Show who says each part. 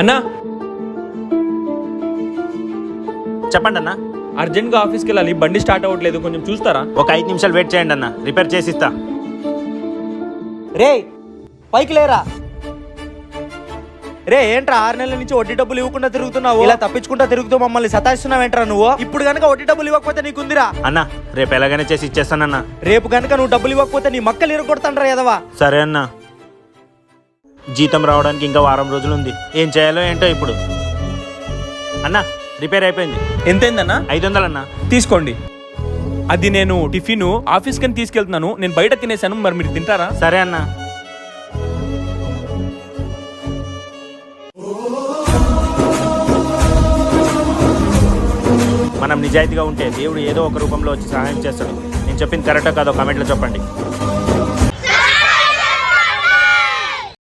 Speaker 1: అన్నా
Speaker 2: చెప్పండి అన్న.
Speaker 1: అర్జెంట్గా ఆఫీస్కి వెళ్ళాలి, బండి స్టార్ట్ అవ్వట్లేదు, కొంచెం చూస్తారా?
Speaker 2: ఒక 5 నిమిషాలు వెయిట్ చేయండి అన్న, రిపేర్ చేసి ఇస్తా.
Speaker 3: రే పైకి లేరా. రే ఏంట్రా 6 నెలల నుంచి వడ్డీ డబ్బులు ఇవ్వకుండా తిరుగుతున్నావు, ఇలా తప్పించుకుంటా తిరుగుతూ మమ్మల్ని సతాయిస్తున్నావేంట్రా నువ్వు? ఇప్పుడు గనక వడ్డీ డబ్బులు ఇవ్వకపోతే నీకుందిరా.
Speaker 2: అన్న రేపు ఎలాగైనా చేసి ఇచ్చేస్తానన్న.
Speaker 3: రేపు గనక నువ్వు డబ్బులు ఇవ్వకపోతే నీ మక్కలు ఇరగొడతాండ్రా ఎదవా.
Speaker 2: సరే అన్న. జీతం రావడానికి ఇంకా వారం రోజులు ఉంది, ఏం చేయాలో ఏంటో ఇప్పుడు. అన్న రిపేర్ అయిపోయింది.
Speaker 1: ఎంతైందన్నా?
Speaker 2: 500 అన్న.
Speaker 1: తీసుకోండి. అది నేను టిఫిన్ ఆఫీస్కి అని తీసుకెళ్తున్నాను, నేను బయట తినేసాను, మరి మీరు తింటారా?
Speaker 2: సరే అన్న. మనం నిజాయితీగా ఉంటే దేవుడు ఏదో ఒక రూపంలో వచ్చి సహాయం చేస్తాడు. నేను చెప్పింది కరెక్టో కాదో కామెంట్లో చెప్పండి.